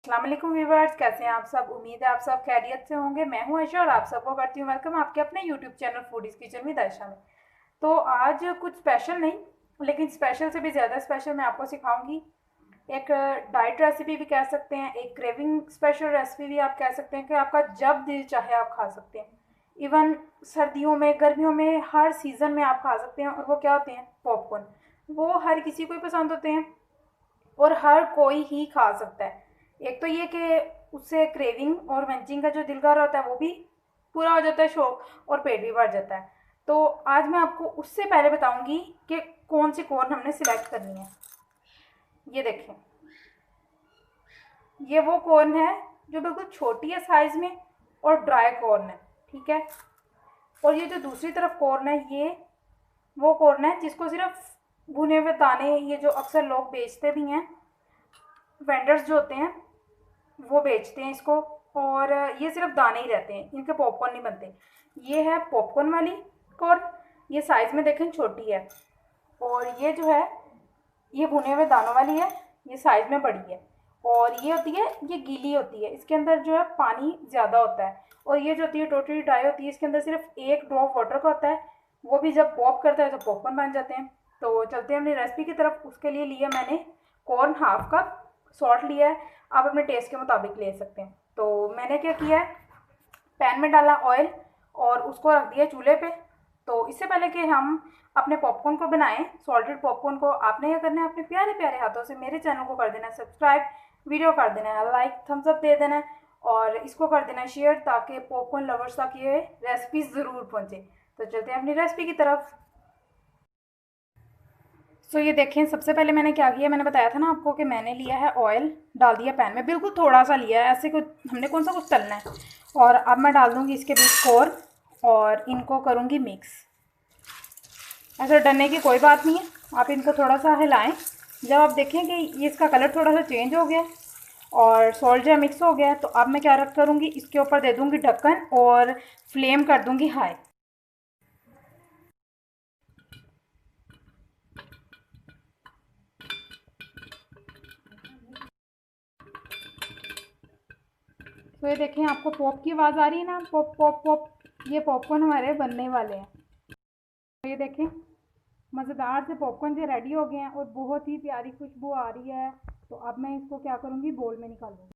अस्सलाम वालेकुम व्यूवर्स, कैसे हैं आप सब। उम्मीद है आप सब खैरियत से होंगे। मैं हूं आयशा और आप सबको करती हूँ वेलकम आपके अपने YouTube channel foodies kitchen with Ayesha में। तो आज कुछ स्पेशल नहीं, लेकिन स्पेशल से भी ज़्यादा स्पेशल मैं आपको सिखाऊंगी। एक डाइट रेसिपी भी कह सकते हैं, एक क्रेविंग स्पेशल रेसिपी भी आप कह सकते हैं कि आपका जब दिल चाहे आप खा सकते हैं। इवन सर्दियों में, गर्मियों में, हर सीज़न में आप खा सकते हैं। और वो क्या होते हैं? पॉपकॉर्न। वो हर किसी को ही पसंद होते हैं और हर कोई ही खा सकता है। एक तो ये कि उससे क्रेविंग और मंचिंग का जो दिल कर रहा होता है वो भी पूरा हो जाता है, शौक, और पेट भी भर जाता है। तो आज मैं आपको उससे पहले बताऊंगी कि कौन सी कॉर्न हमने सिलेक्ट करनी है। ये देखें, ये वो कॉर्न है जो बिल्कुल छोटी है साइज़ में और ड्राई कॉर्न है, ठीक है। और ये जो दूसरी तरफ कॉर्न है, ये वो कॉर्न है जिसको सिर्फ भुने हुए दाने, ये जो अक्सर लोग बेचते भी हैं, वेंडर्स जो होते हैं वो बेचते हैं इसको। और ये सिर्फ दाने ही रहते हैं, इनके पॉपकॉर्न नहीं बनते। ये है पॉपकॉर्न वाली कॉर्न। ये साइज़ में देखें छोटी है। और ये जो है, ये भुने हुए दानों वाली है, ये साइज़ में बड़ी है। और ये होती है, ये गीली होती है, इसके अंदर जो है पानी ज़्यादा होता है। और ये जो होती है टोटली ड्राई होती है, इसके अंदर सिर्फ एक ड्रॉप वाटर का होता है। वो भी जब पॉप करता है तो पॉपकॉर्न बन जाते हैं। तो चलते हैं अपनी रेसिपी की तरफ। उसके लिए लिया मैंने कॉर्न हाफ कप, सॉल्ट लिया है, आप अपने टेस्ट के मुताबिक ले सकते हैं। तो मैंने क्या किया है, पैन में डाला ऑयल और उसको रख दिया चूल्हे पे। तो इससे पहले कि हम अपने पॉपकॉर्न को बनाएं, सॉल्टेड पॉपकॉर्न को, आपने क्या करना है, अपने प्यारे प्यारे हाथों से मेरे चैनल को कर देना है सब्सक्राइब, वीडियो कर देना है लाइक, थम्स अप दे देना है, और इसको कर देना है शेयर, ताकि पॉपकॉर्न लवर्स तक ये रेसिपी ज़रूर पहुँचे। तो चलते हैं अपनी रेसिपी की तरफ। सो ये देखें, सबसे पहले मैंने क्या किया, मैंने बताया था ना आपको कि मैंने लिया है ऑयल, डाल दिया पैन में, बिल्कुल थोड़ा सा लिया है, ऐसे कुछ हमने कौन सा कुछ तलना है। और अब मैं डाल दूँगी इसके बीच कॉर्न और इनको करूँगी मिक्स। ऐसा डरने की कोई बात नहीं है, आप इनको थोड़ा सा हिलाएं। जब आप देखें कि ये इसका कलर थोड़ा सा चेंज हो गया और सॉल्ट जो मिक्स हो गया, तो अब मैं क्या रख करूँगी, इसके ऊपर दे दूँगी ढक्कन और फ्लेम कर दूँगी हाई। तो ये देखें, आपको पॉप की आवाज़ आ रही है ना, पॉप पॉप पॉप, ये पॉपकॉर्न हमारे बनने वाले हैं। तो ये देखें, मज़ेदार से पॉपकॉर्न जो रेडी हो गए हैं और बहुत ही प्यारी खुशबू आ रही है। तो अब मैं इसको क्या करूँगी, बोल में निकालूँगी।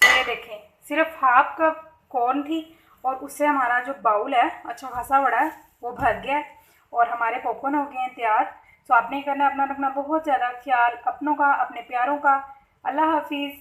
तो ये देखें, सिर्फ हाफ कप कॉर्न थी और उससे हमारा जो बाउल है अच्छा खासा बड़ा है, वो भर गया है और हमारे पॉपकॉर्न हो गए हैं तैयार। तो आपने करना है, अपना रखना बहुत ज़्यादा ख्याल अपनों का, अपने प्यारों का। अल्लाह हाफिज़।